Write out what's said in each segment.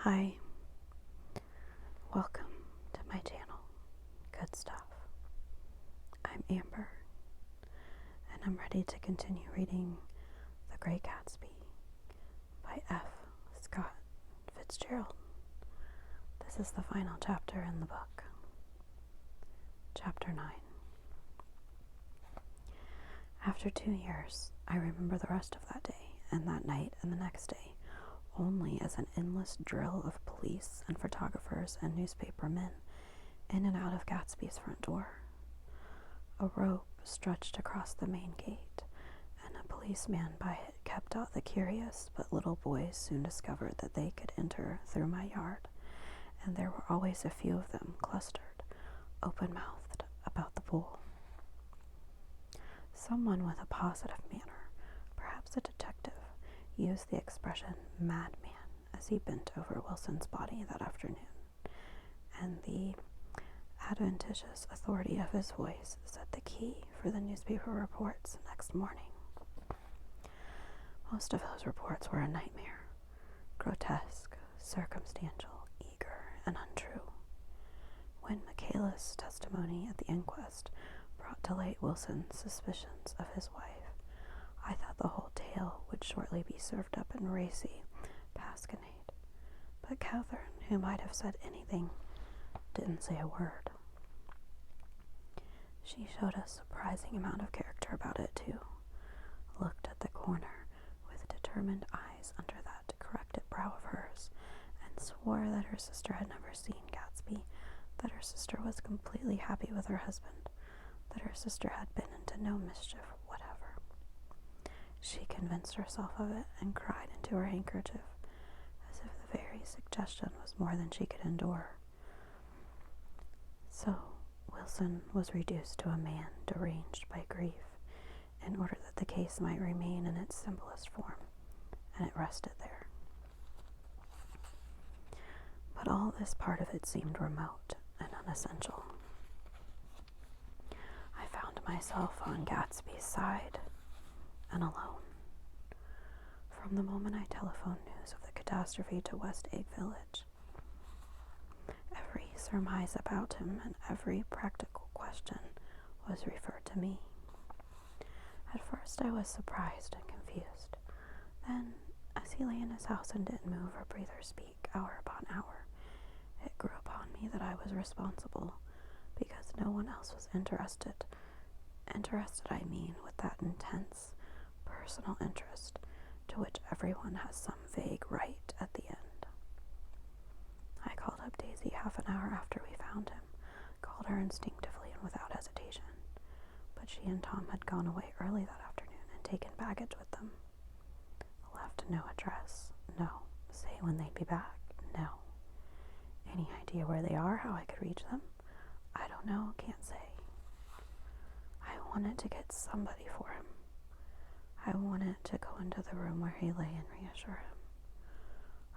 Hi, welcome to my channel, Good Stuff. I'm Amber, and I'm ready to continue reading The Great Gatsby by F Scott Fitzgerald. This is the final chapter in the book. Chapter 9. After 2 years, I remember the rest of that day, and that night, and the next day, only as an endless drill of police and photographers and newspaper men in and out of Gatsby's front door. A rope stretched across the main gate, and a policeman by it kept out the curious, but little boys soon discovered that they could enter through my yard, and there were always a few of them clustered, open-mouthed, about the pool. Someone with a positive manner, perhaps a detective, used the expression madman as he bent over Wilson's body that afternoon, and the adventitious authority of his voice set the key for the newspaper reports next morning. Most of those reports were a nightmare, grotesque, circumstantial, eager, and untrue. When Michaela's testimony at the inquest brought to light Wilson's suspicions of his wife, I thought the whole tale would shortly be served up in racy pasquinade, but Catherine, who might have said anything, didn't say a word. She showed a surprising amount of character about it, too, looked at the corner with determined eyes under that corrected brow of hers, and swore that her sister had never seen Gatsby, that her sister was completely happy with her husband, that her sister had been into no mischief whatever. She convinced herself of it and cried into her handkerchief, as if the very suggestion was more than she could endure. So Wilson was reduced to a man deranged by grief, in order that the case might remain in its simplest form, and it rested there. But all this part of it seemed remote and unessential. I found myself on Gatsby's side, and alone. From the moment I telephoned news of the catastrophe to West Egg Village, every surmise about him and every practical question was referred to me. At first I was surprised and confused. Then, as he lay in his house and didn't move or breathe or speak hour upon hour, it grew upon me that I was responsible, because no one else was interested, I mean, with that intense, personal interest to which everyone has some vague right at the end. I called up Daisy half an hour after we found him, called her instinctively and without hesitation, but she and Tom had gone away early that afternoon and taken baggage with them. Left no address, no. Say when they'd be back, no. Any idea where they are, how I could reach them? I don't know, can't say. I wanted to get somebody for him. I wanted to go into the room where he lay and reassure him.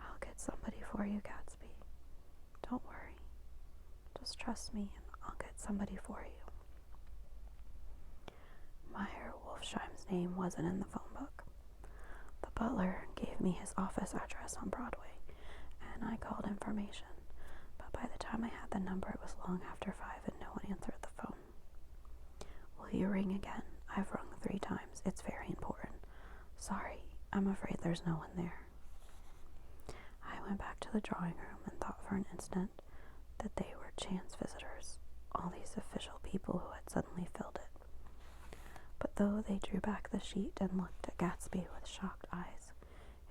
I'll get somebody for you, Gatsby. Don't worry. Just trust me and I'll get somebody for you. Meyer Wolfsheim's name wasn't in the phone book. The butler gave me his office address on Broadway, and I called information, but by the time I had the number it was long after 5 and no one answered the phone. Will you ring again? I've rung 3 times. It's very important. Sorry, I'm afraid there's no one there. I went back to the drawing room and thought for an instant that they were chance visitors, all these official people who had suddenly filled it. But though they drew back the sheet and looked at Gatsby with shocked eyes,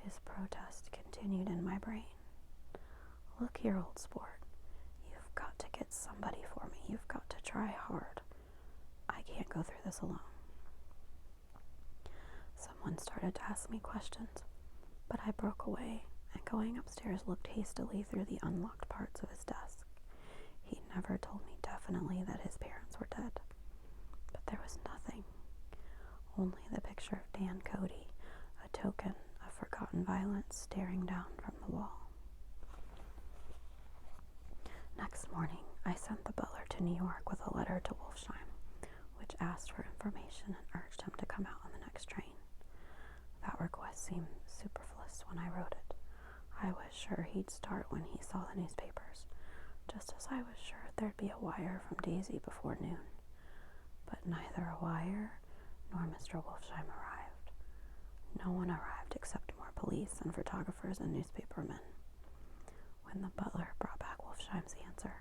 his protest continued in my brain. Look here, old sport. You've got to get somebody for me. You've got to try hard. I can't go through this alone. Someone started to ask me questions, but I broke away and going upstairs looked hastily through the unlocked parts of his desk. He never told me definitely that his parents were dead, but there was nothing, only the picture of Dan Cody, a token of forgotten violence staring down from the wall. Next morning, I sent the butler to New York with a letter to Wolfsheim, which asked for information and urged him to come out on the next train. That request seemed superfluous when I wrote it. I was sure he'd start when he saw the newspapers, just as I was sure there'd be a wire from Daisy before noon. But neither a wire nor Mr. Wolfsheim arrived. No one arrived except more police and photographers and newspapermen. When the butler brought back Wolfsheim's answer,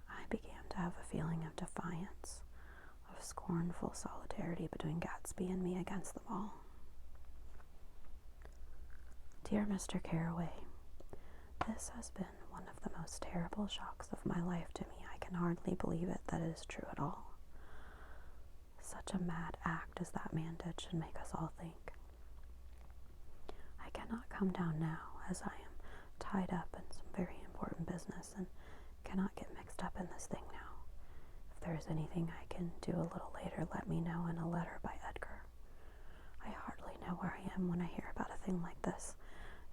I began to have a feeling of defiance, of scornful solidarity between Gatsby and me against them all. Dear Mr. Carraway, this has been one of the most terrible shocks of my life to me. I can hardly believe it that it is true at all. Such a mad act as that man did should make us all think. I cannot come down now, as I am tied up in some very important business and cannot get mixed up in this thing now. If there is anything I can do a little later, let me know in a letter by Edgar. I hardly know where I am when I hear about a thing like this,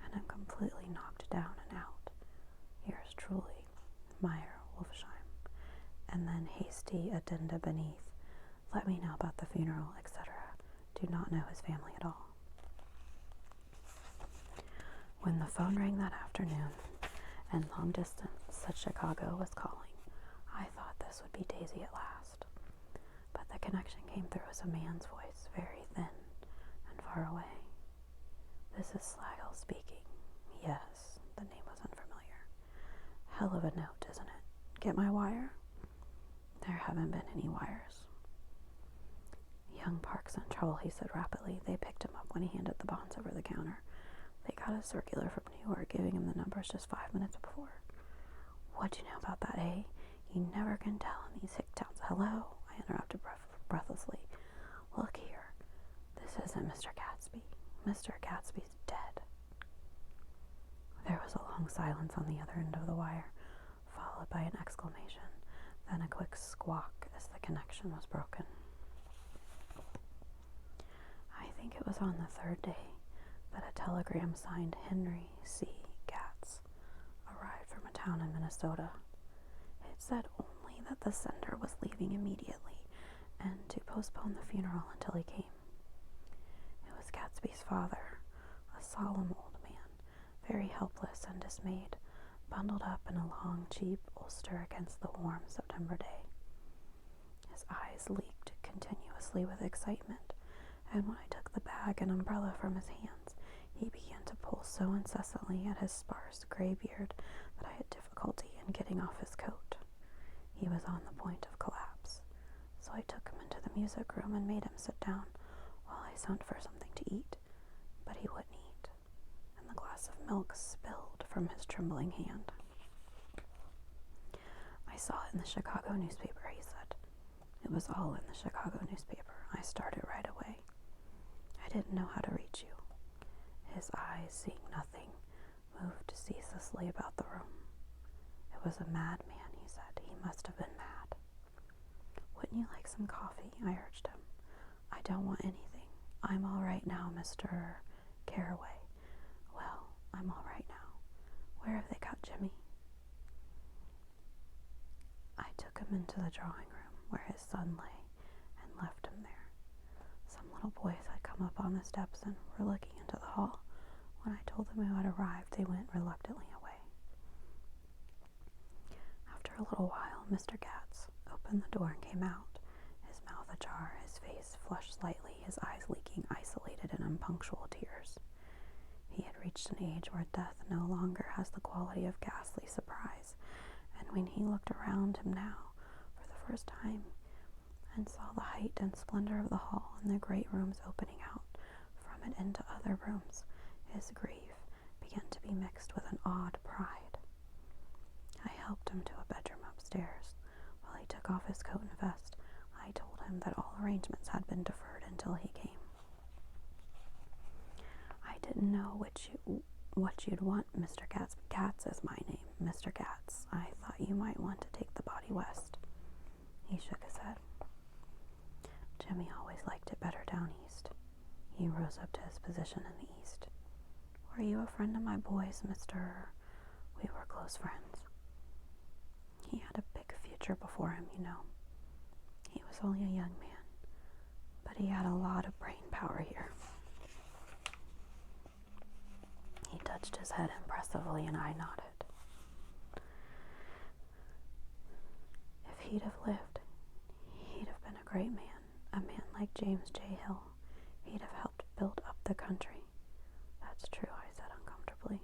and I'm completely knocked down and out. Yours truly, Meyer Wolfsheim. And then hasty addenda beneath. Let me know about the funeral, etc. Do not know his family at all. When the phone rang that afternoon, and long distance said Chicago was calling, I thought this would be Daisy at last. But the connection came through as a man's voice, very thin and far away. This is Slagle speaking. Yes, the name was unfamiliar. Hell of a note, isn't it? Get my wire? There haven't been any wires. Young Park's in trouble, he said rapidly. They picked him up when he handed the bonds over the counter. They got a circular from New York giving him the numbers just 5 minutes before. What'd you know about that, eh? You never can tell in these hick towns. Hello? I interrupted breathlessly. Look here. This isn't Mr. Gatsby. Mr. Gatsby's dead. There was a long silence on the other end of the wire, followed by an exclamation, then a quick squawk as the connection was broken. I think it was on the third day that a telegram signed Henry C. Gatz arrived from a town in Minnesota. It said only that the sender was leaving immediately and to postpone the funeral until he came. It was Gatsby's father, a solemn old man, very helpless and dismayed, bundled up in a long, cheap ulster against the warm September day. His eyes leaked continuously with excitement, and when I took the bag and umbrella from his hands, he began to pull so incessantly at his sparse gray beard that I had difficulty in getting off his coat. He was on the point of collapse, so I took him into the music room and made him sit down while I sent for something to eat, but he wouldn't eat, and the glass of milk spilled from his trembling hand. I saw it in the Chicago newspaper, he said. It was all in the Chicago newspaper. I started right away. I didn't know how to reach you. His eyes, seeing nothing, moved ceaselessly about the room. It was a madman, he said. He must have been mad. Wouldn't you like some coffee? I urged him. I don't want anything. I'm all right now, Mr. Carraway. Well, I'm all right now. Where have they got Jimmy? I took him into the drawing room where his son lay and left him there. Some little boys had come up on the steps and were looking into the hall. When I told them who had arrived, they went reluctantly away. After a little while, Mr. Gatz opened the door and came out, his mouth ajar, his face flushed slightly, his eyes leaking isolated and unpunctual tears. He had reached an age where death no longer has the quality of ghastly surprise, and when he looked around him now, for the first time, and saw the height and splendor of the hall and the great rooms opening out from it into other rooms, his grief began to be mixed with an odd pride. I helped him to a bedroom upstairs. While he took off his coat and vest, I told him that all arrangements had been deferred until he came. I didn't know what you'd want, Mr. Gatz. Gatz is my name, Mr. Gatz. I thought you might want to take the body west. He shook his head. Jimmy always liked it better down east. He rose up to his position in the east. Were you a friend of my boys, Mr.? We were close friends. He had a big future before him, you know. He was only a young man, but he had a lot of brain power here. He'd done scratched his head impressively, and I nodded. If he'd have lived, he'd have been a great man, a man like James J. Hill. He'd have helped build up the country. That's true, I said uncomfortably.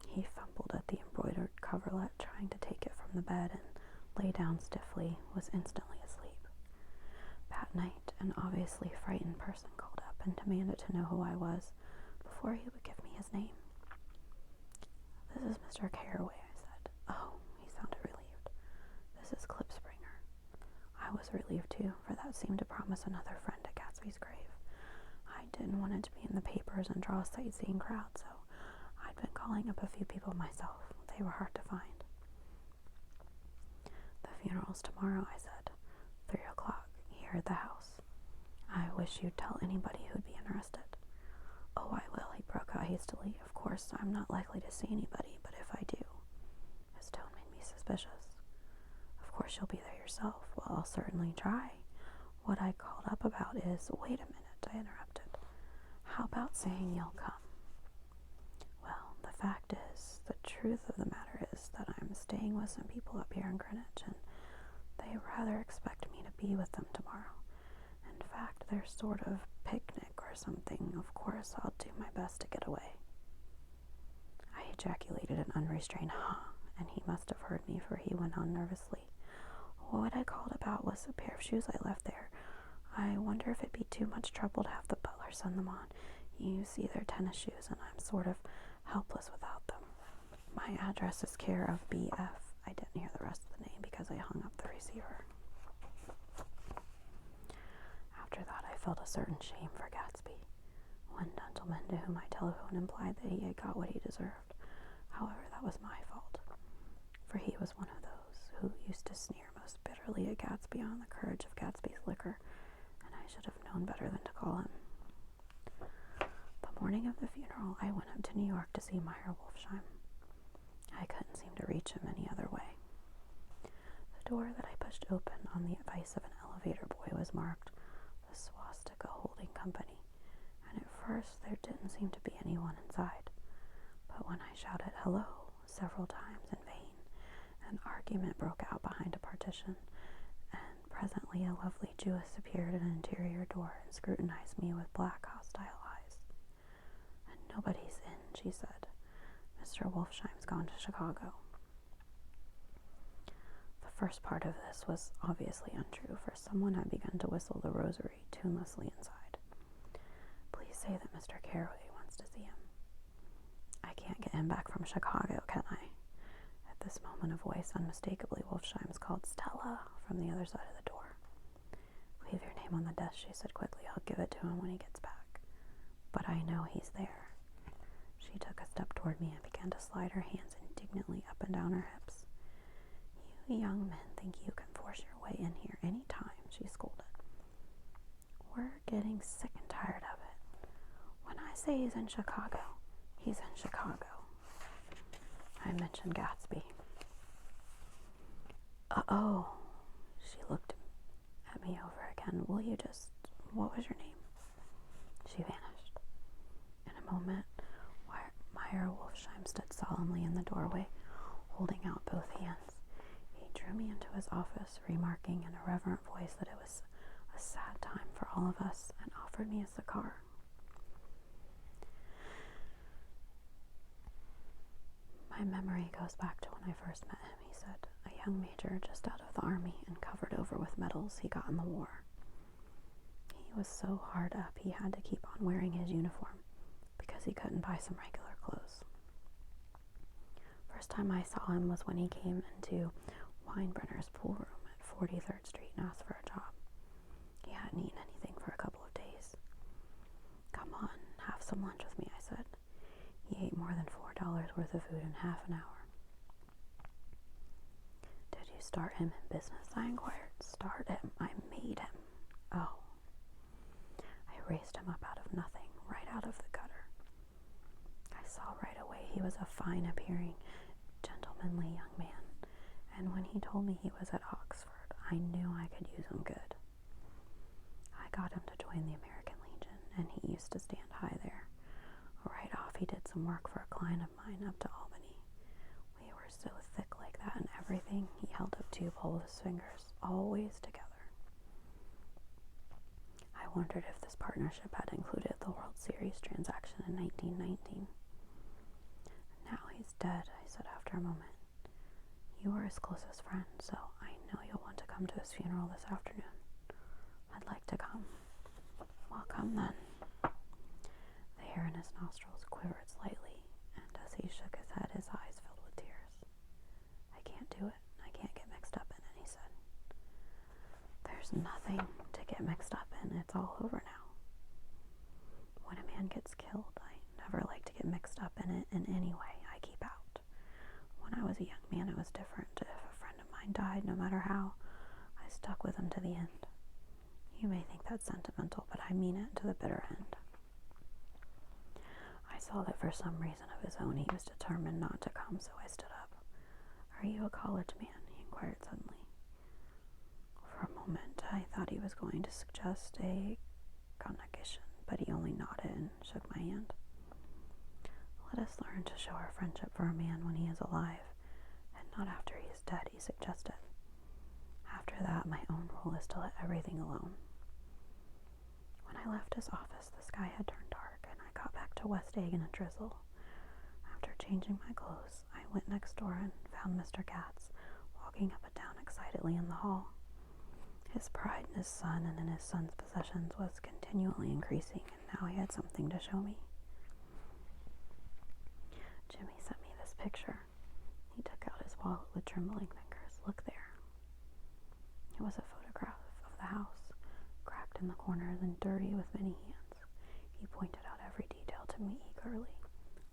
He fumbled at the embroidered coverlet, trying to take it from the bed, and lay down stiffly, was instantly asleep. That night, an obviously frightened person called up and demanded to know who I was before he would give me his name. This is Mr. Carraway, I said. Oh, he sounded relieved. This is Clipspringer. I was relieved too, for that seemed to promise another friend at Gatsby's grave. I didn't want it to be in the papers and draw a sightseeing crowd, so I'd been calling up a few people myself. They were hard to find. The funeral's tomorrow, I said. 3 o'clock, here at the house. I wish you'd tell anybody who'd be interested. Oh, I will, he broke out hastily. Of course, I'm not likely to see anybody, but if I do. His tone made me suspicious. Of course you'll be there yourself. Well, I'll certainly try. What I called up about is... Wait a minute, I interrupted. How about saying you'll come? Well, the fact is, the truth of the matter is that I'm staying with some people up here in Greenwich, and they rather expect me to be with them tomorrow. In fact, there's sort of picnic or something. Of course, I'll do my best to get away. I ejaculated an unrestrained "huh," and he must have heard me, for he went on nervously. What I called about was a pair of shoes I left there. I wonder if it'd be too much trouble to have the butler send them on. You see, they're tennis shoes, and I'm sort of helpless without them. My address is care of B.F. I didn't hear the rest of the name because I hung up the receiver. After that, I felt a certain shame for Gatsby. One gentleman to whom I telephoned implied that he had got what he deserved. However, that was my fault, for he was one of those who used to sneer most bitterly at Gatsby on the courage of Gatsby's liquor, and I should have known better than to call him. The morning of the funeral, I went up to New York to see Meyer Wolfsheim. I couldn't seem to reach him any other way. The door that I pushed open on the advice of an elevator boy was marked the Swastika Holding Company, and at first there didn't seem to be anyone inside. But when I shouted hello several times in vain, an argument broke out behind a partition, and presently a lovely Jewess appeared at an interior door and scrutinized me with black, hostile eyes. And nobody's in, she said. Mr. Wolfsheim's gone to Chicago. The first part of this was obviously untrue, for someone had begun to whistle the rosary tunelessly inside. Please say that Mr. Carraway wants to see him. I can't get him back from Chicago, can I? At this moment, a voice unmistakably Wolfsheim's called Stella from the other side of the door. Leave your name on the desk, she said quickly. I'll give it to him when he gets back. But I know he's there. She took a step toward me and began to slide her hands indignantly up and down her hips. You young men think you can force your way in here any time, she scolded. We're getting sick and tired of it. When I say he's in Chicago, he's in Chicago. I mentioned Gatsby. Oh, she looked at me over again. What was your name? She vanished. In a moment, Meyer Wolfsheim stood solemnly in the doorway, holding out both hands. He drew me into his office, remarking in a reverent voice that it was a sad time for all of us, and offered me a cigar. My memory goes back to when I first met him, he said, a young major just out of the army and covered over with medals he got in the war. He was so hard up he had to keep on wearing his uniform because he couldn't buy some regular clothes. First time I saw him was when he came into Weinbrenner's pool room at 43rd Street and asked for a job. He hadn't eaten anything for a couple of days. Come on, have some lunch with me, I said. He ate more than $4 worth of food in half an hour. Did you start him in business? I inquired. Start him? I made him. Oh. I raised him up out of nothing, right out of the gutter. I saw right away he was a fine-appearing, gentlemanly young man, and when he told me he was at Oxford, I knew I could use him good. I got him to join the American Legion, and he used to stand high there. Right off, he did some work for a client of mine up to Albany. We were so thick like that and everything. He held up tube hole with his fingers, always together. I wondered if this partnership had included the World Series transaction in 1919. Now he's dead, I said after a moment. You were his closest friend, so I know you'll want to come to his funeral this afternoon. I'd like to come. Well, come then. The hair in his nostrils quivered slightly, and as he shook his head, his eyes filled with tears. I can't do it. I can't get mixed up in it, he said. There's nothing to get mixed up in. It's all over now. When a man gets killed, I never like to get mixed up in it in any way. I keep out. When I was a young man, it was different. If a friend of mine died, no matter how, I stuck with him to the end. You may think that's sentimental, but I mean it to the bitter end. I saw that for some reason of his own, he was determined not to come, so I stood up. Are you a college man? He inquired suddenly. For a moment, I thought he was going to suggest a conjugation, but he only nodded and shook my hand. Let us learn to show our friendship for a man when he is alive, and not after he is dead, he suggested. After that, my own rule is to let everything alone. When I left his office, the sky had turned dark, and I got back to West Egg in a drizzle. After changing my clothes, I went next door and found Mr. Katz walking up and down excitedly in the hall. His pride in his son and in his son's possessions was continually increasing, and now he had something to show me. Jimmy sent me this picture. He took out his wallet with trembling fingers. Look there. It was a photograph of the house, cracked in the corners and dirty with many hands. He pointed out every detail to me eagerly.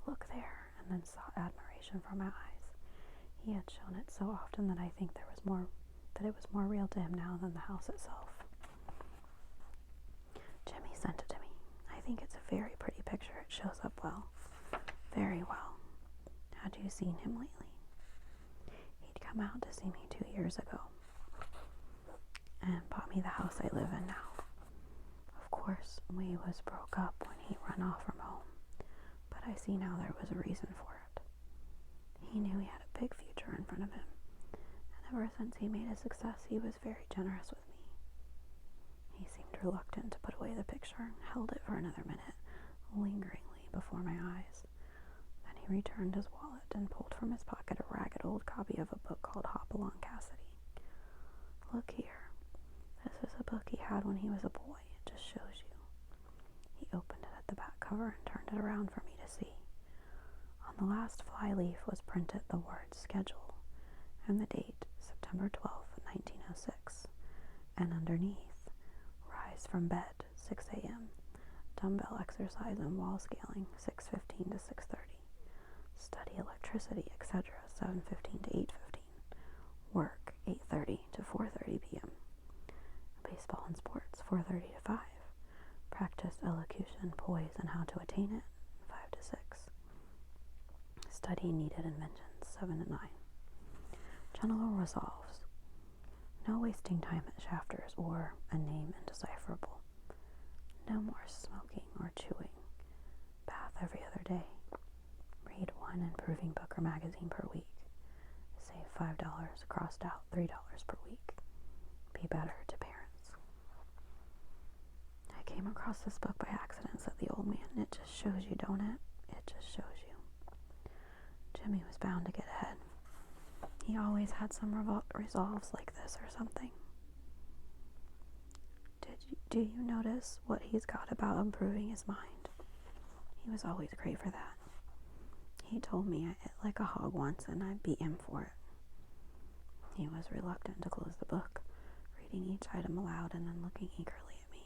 Look there, and then sought admiration from my eyes. He had shown it so often that I think it was more real to him now than the house itself. Jimmy sent it to me. I think it's a very pretty picture. It shows up well. Very well. Had you seen him lately? He'd come out to see me 2 years ago and bought me the house I live in now. Of course, we was broke up when he run off from home, but I see now there was a reason for it. He knew he had a big future in front of him, and ever since he made a success, he was very generous with me. He seemed reluctant to put away the picture and held it for another minute, lingeringly before my eyes. Then he returned his wallet and pulled from his pocket a ragged old copy of a book called Hopalong Cassidy. Look here. This is a book he had when he was a boy. It just shows you. He opened it at the back cover and turned it around for me to see. On the last flyleaf was printed the word schedule and the date, September 12th, 1906, and underneath, rise from bed, 6 a.m., dumbbell exercise and wall scaling, 6:15 to 6:30, study electricity, etc., 7:15 to 8:15, work, 8:30 to 4:30 p.m., baseball and sports, 4:30 to 5, practice elocution, poise, and how to attain it, 5 to 6, study needed inventions, 7 to 9. General resolves. No wasting time at shafters or a name indecipherable. No more smoking or chewing. Bath every other day. Read one improving book or magazine per week. Save $5, crossed out $3 per week. Be better to parents. I came across this book by accident, said the old man. It just shows you, don't it? It just shows you. Jimmy was bound to get ahead. He always had some resolves like this or something. Do you notice what he's got about improving his mind? He was always great for that. He told me I ate like a hog once and I beat him for it. He was reluctant to close the book, reading each item aloud and then looking eagerly at me.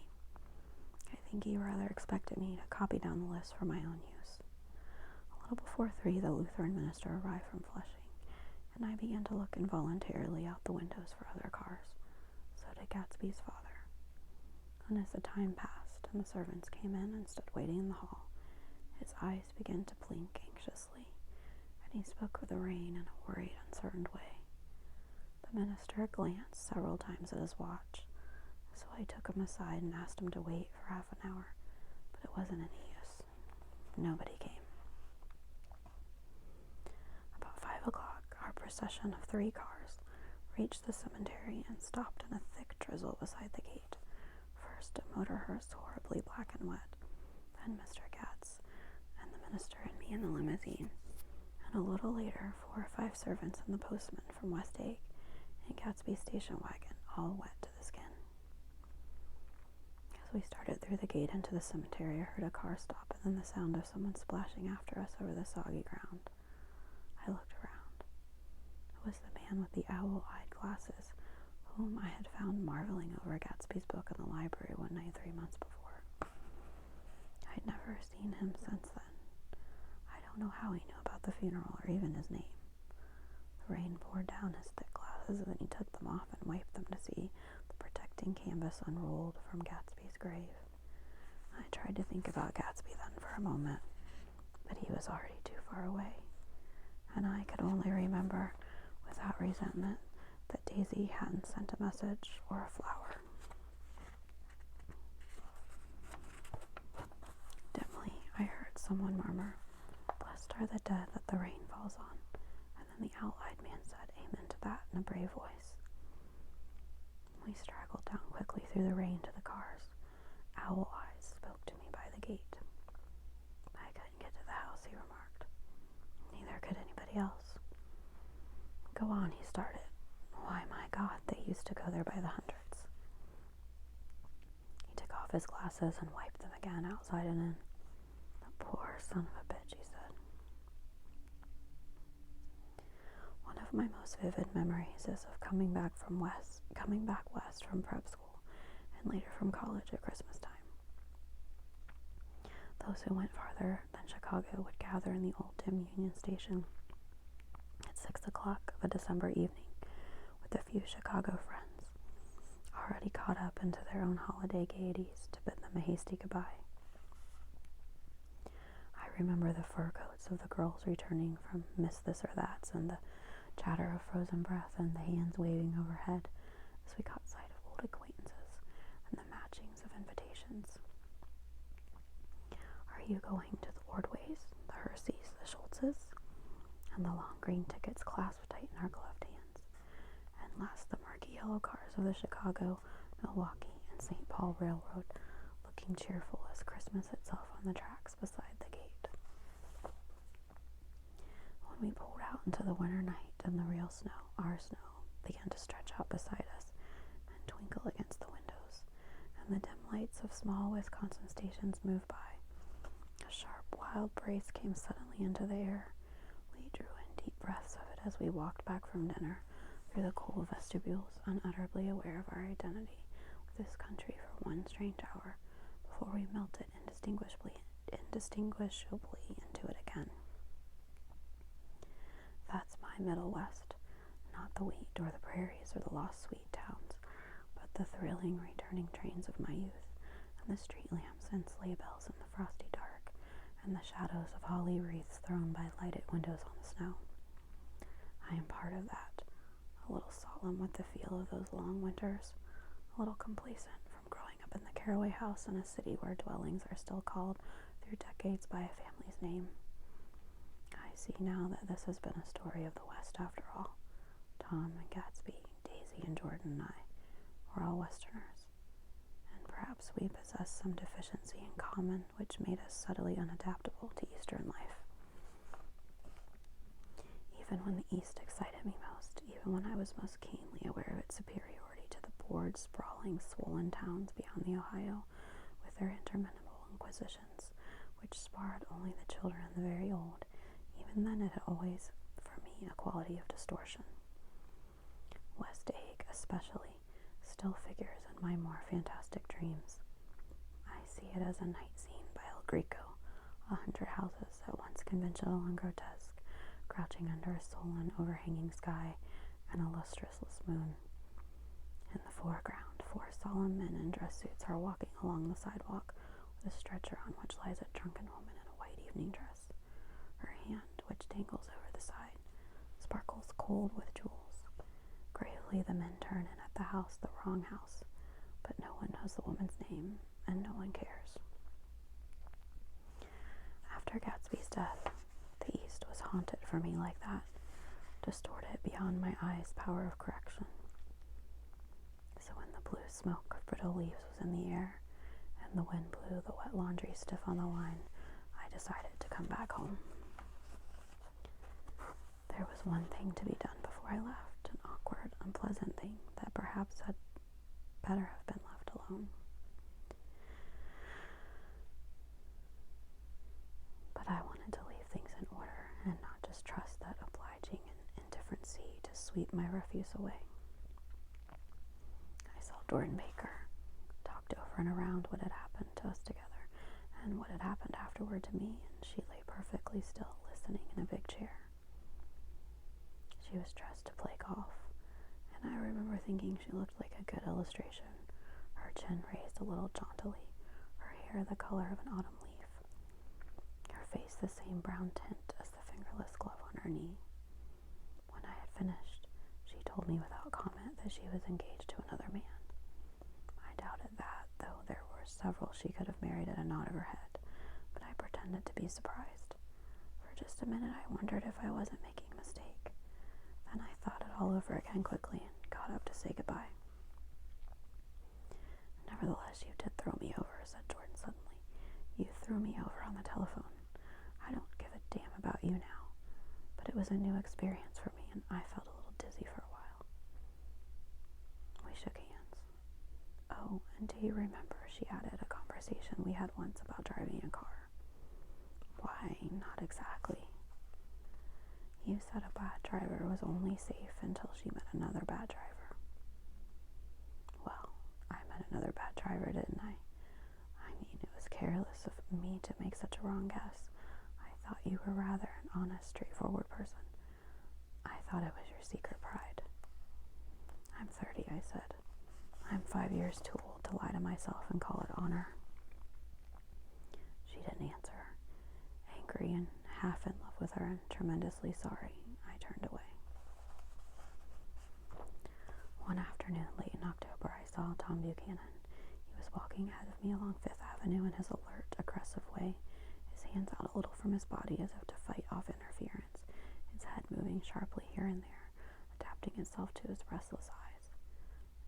I think he rather expected me to copy down the list for my own use. A little before 3, the Lutheran minister arrived from Flushing, and I began to look involuntarily out the windows for other cars. So did Gatsby's father. And as the time passed and the servants came in and stood waiting in the hall, his eyes began to blink anxiously, and he spoke of the rain in a worried, uncertain way. The minister glanced several times at his watch, so I took him aside and asked him to wait for half an hour, but it wasn't any use. Nobody came. procession of 3 cars reached the cemetery and stopped in a thick drizzle beside the gate. First a motor hearse horribly black and wet, then Mr. Katz and the minister and me in the limousine, and a little later 4 or 5 servants and the postman from West Egg in Gatsby's station wagon, all wet to the skin. As we started through the gate into the cemetery, I heard a car stop and then the sound of someone splashing after us over the soggy ground. I looked around. It was the man with the owl-eyed glasses, whom I had found marveling over Gatsby's book in the library one night 3 months before. I'd never seen him since then. I don't know how he knew about the funeral or even his name. The rain poured down his thick glasses and he took them off and wiped them to see the protecting canvas unrolled from Gatsby's grave. I tried to think about Gatsby then for a moment, but he was already too far away, and I could only remember without resentment that Daisy hadn't sent a message or a flower. Dimly, I heard someone murmur, "Blessed are the dead that the rain falls on," and then the owl-eyed man said amen to that in a brave voice. We straggled down quickly through the rain to the cars. Owl Eyes spoke to me by the gate. "I couldn't get to the house," he remarked. "Neither could anybody else." "Go on," he started. "Why, my God, they used to go there by the hundreds." He took off his glasses and wiped them again, outside and in. "The poor son of a bitch," he said. One of my most vivid memories is of coming back west from prep school and later from college at Christmas time. Those who went farther than Chicago would gather in the old dim Union Station at 6 o'clock of a December evening with a few Chicago friends, already caught up into their own holiday gaieties, to bid them a hasty goodbye. I remember the fur coats of the girls returning from Miss This or That's, and the chatter of frozen breath and the hands waving overhead as we caught sight of old acquaintances and the matchings of invitations. "Are you going to the Ordways, the Herseys, the Schultzes?" And the long green tickets clasped tight in our gloved hands. And last the murky yellow cars of the Chicago, Milwaukee, and St. Paul Railroad, looking cheerful as Christmas itself on the tracks beside the gate. When we pulled out into the winter night and the real snow, our snow, began to stretch out beside us and twinkle against the windows, and the dim lights of small Wisconsin stations moved by, a sharp, wild breeze came suddenly into the air. We drew in deep breaths of it as we walked back from dinner through the cool vestibules, unutterably aware of our identity with this country for one strange hour before we melted indistinguishably into it again. That's my Middle West, not the wheat or the prairies or the lost sweet towns, but the thrilling returning trains of my youth, and the street lamps and sleigh bells in the frosty dark, and the shadows of holly wreaths thrown by lighted windows on the snow. I am part of that, a little solemn with the feel of those long winters, a little complacent from growing up in the Caraway house in a city where dwellings are still called through decades by a family's name. I see now that this has been a story of the West after all. Tom and Gatsby, Daisy and Jordan and I were all Westerners, and perhaps we possess some deficiency in common which made us subtly unadaptable to Eastern life. Even when the East excited me most, even when I was most keenly aware of its superiority to the bored, sprawling, swollen towns beyond the Ohio, with their interminable inquisitions, which sparred only the children and the very old, even then it had always, for me, a quality of distortion. West Egg, especially, still figures in my more fantastic dreams. I see it as a night scene by El Greco, 100 houses, at once conventional and grotesque, crouching under a sullen, overhanging sky and a lustrous moon. In the foreground, 4 solemn men in dress suits are walking along the sidewalk with a stretcher on which lies a drunken woman in a white evening dress. Her hand, which dangles over the side, sparkles cold with jewels. Gravely the men turn in at the house, the wrong house, but no one knows the woman's name, and no one cares. After Gatsby's death, the East was haunted for me like that, distorted beyond my eyes' power of correction. So when the blue smoke of brittle leaves was in the air, and the wind blew the wet laundry stiff on the line, I decided to come back home. There was one thing to be done before I left, an awkward, unpleasant thing that perhaps had better have been left alone. But I wanted to leave things in order and not just trust that obliging and indifferent sea to sweep my refuse away. I saw Jordan Baker, talked over and around what had happened to us together and what had happened afterward to me, and she lay perfectly still, listening in a big chair. She was dressed to play golf, and I remember thinking she looked like a good illustration, her chin raised a little jauntily, her hair the color of an autumn leaf, her face the same brown tint as the fingerless glove on her knee. When I had finished, she told me without comment that she was engaged to another man. I doubted that, though there were several she could have married at a nod of her head, but I pretended to be surprised. For just a minute I wondered if I wasn't making a mistake. Then I thought it all over again quickly and got up to say goodbye. Nevertheless, you did throw me over, said Jordan suddenly. You threw me over on the telephone. I don't give a damn about you now, but it was a new experience for me, and I felt a little dizzy for a while. We shook hands. Oh, and do you remember, she added, a conversation we had once about driving a car? Why, not exactly. You said a bad driver was only safe until she met another bad driver. Well, I met another bad driver, didn't I? I mean, it was careless of me to make such a wrong guess. I thought you were rather an honest, straightforward person. I thought it was your secret pride. I'm 30, I said. I'm 5 years too old to lie to myself and call it honor. She didn't answer. Angry and half in love with her and tremendously sorry, I turned away. One afternoon late in October, I saw Tom Buchanan. He was walking ahead of me along Fifth Avenue in his alert, aggressive way, his hands out a little from his body as if to fight off interference, his head moving sharply here and there, adapting itself to his restless eyes.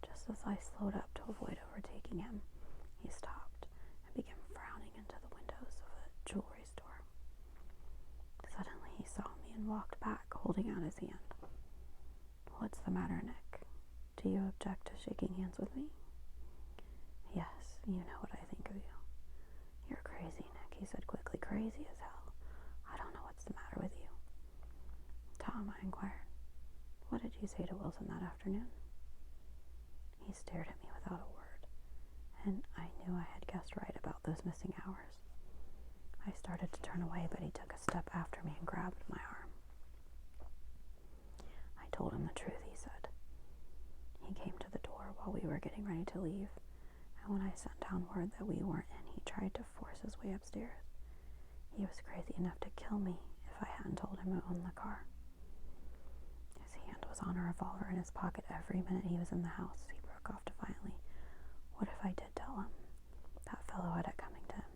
Just as I slowed up to avoid overtaking him, he stopped and began frowning into the windows of a jewelry store. Suddenly he saw me and walked back, holding out his hand. What's the matter, Nick? Do you object to shaking hands with me? Yes, you know what I think of you. You're crazy, Nick, he said quickly. Crazy as hell. I don't know what's the matter with you. Tom, I inquired, what did you say to Wilson that afternoon? He stared at me without a word, and I knew I had guessed right about those missing hours. I started to turn away, but he took a step after me and grabbed my arm. I told him the truth, he said. He came to the door while we were getting ready to leave, and when I sent down word that we weren't in, he tried to force his way upstairs. He was crazy enough to kill me if I hadn't told him who owned the car. His hand was on a revolver in his pocket every minute he was in the house. He broke off defiantly. What if I did tell him? That fellow had it coming to him.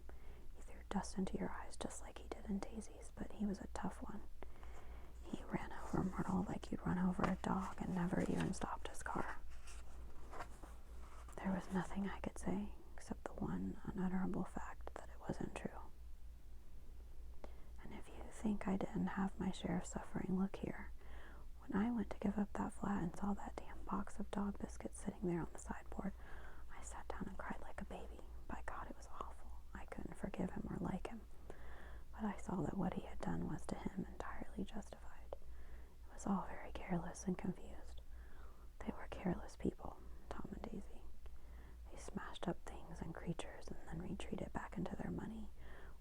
Dust into your eyes just like he did in Daisy's, but he was a tough one. He ran over Myrtle like you'd run over a dog and never even stopped his car. There was nothing I could say except the one unutterable fact that it wasn't true. And if you think I didn't have my share of suffering, look here. When I went to give up that flat and saw that damn box of dog biscuits sitting there on the sideboard, I sat down and cried like a baby. By God, it was awful. I couldn't forgive him or like him, but I saw that what he had done was to him entirely justified. It was all very careless and confused. They were careless people, Tom and Daisy. They smashed up things and creatures and then retreated back into their money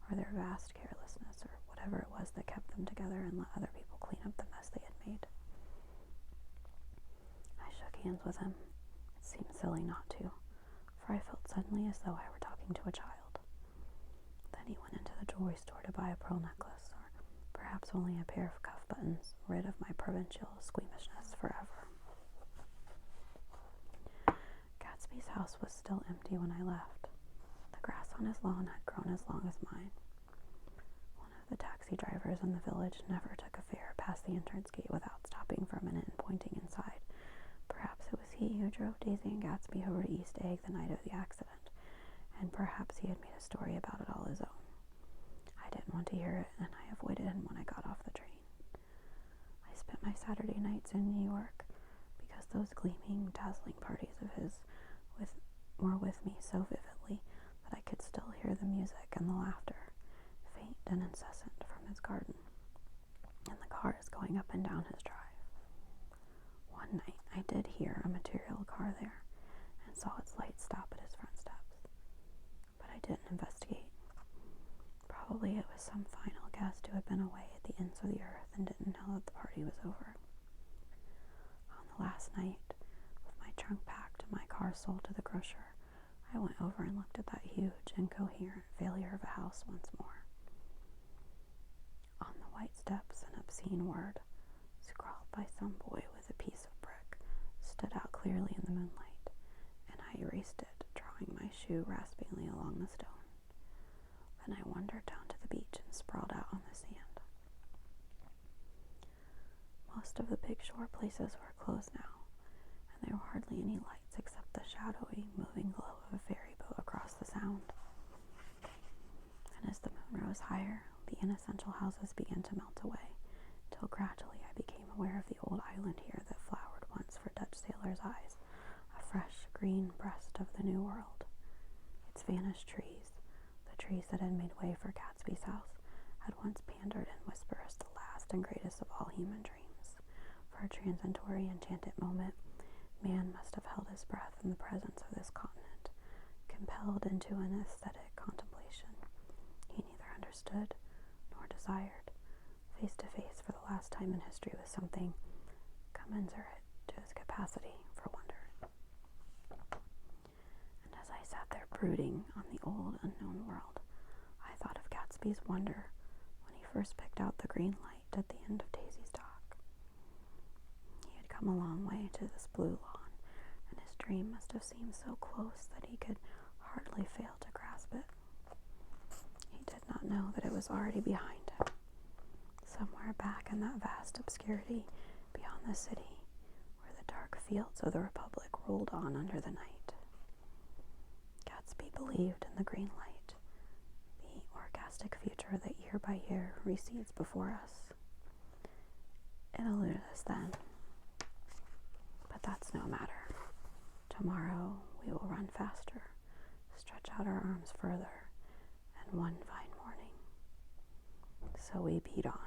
or their vast carelessness or whatever it was that kept them together and let other people clean up the mess they had made. I shook hands with him. It seemed silly not to, for I felt suddenly as though I were talking to a child. Then he went into the jewelry store to buy a pearl necklace, or perhaps only a pair of cuff buttons, rid of my provincial squeamishness forever. Gatsby's house was still empty when I left. The grass on his lawn had grown as long as mine. One of the taxi drivers in the village never took a fare past the entrance gate without stopping for a minute and pointing inside. Perhaps it was he who drove Daisy and Gatsby over to East Egg the night of the accident, and perhaps he had made a story about it all his own. I didn't want to hear it, and I avoided him when I got off the train. I spent my Saturday nights in New York because those gleaming, dazzling parties of his were with me so vividly that I could still hear the music and the laughter, faint and incessant, from his garden, and the cars going up and down his drive. One night I did hear a material car there, and saw its lights stop at his front steps, but I didn't investigate. Probably it was some final guest who had been away at the ends of the earth and didn't know that the party was over. On the last night, with my trunk packed and my car sold to the grocer, I went over and looked at that huge, incoherent failure of a house once more. On the white steps, an obscene word, scrawled by some boy with a piece of brick, stood out clearly in the moonlight, and I erased it, drawing my shoe raspingly along the stone. Then I wandered down to the beach and sprawled out on the sand. Most of the big shore places were closed now, and there were hardly any lights except the shadowy, moving glow of a ferry boat across the sound. And as the moon rose higher, the inessential houses began to melt away, till gradually I became aware of the old island here that flowered once for Dutch sailors' eyes, a fresh, green breast of the New World. Its vanished trees, the trees that had made way for Gatsby's house, had once pandered in whispers the last and greatest of all human dreams. For a transitory, enchanted moment, man must have held his breath in the presence of this continent, compelled into an aesthetic contemplation he neither understood nor desired, face to face for the last time in history with something commensurate to his capacity for wonder. And as I sat there brooding on the old unknown world, I thought of Gatsby's wonder when he first picked out the green light at the end of Daisy's dock. He had come a long way to this blue lawn, and his dream must have seemed so close that he could hardly fail to grasp it. He did not know that it was already behind him, somewhere back in that vast obscurity beyond the city, where the dark fields of the Republic rolled on under the night. Gatsby believed in the green light, the orgastic future that year by year recedes before us. It eluded us then, but that's no matter. Tomorrow we will run faster, stretch out our arms further, and one fine morning. So we beat on,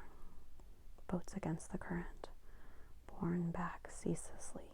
boats against the current, borne back ceaselessly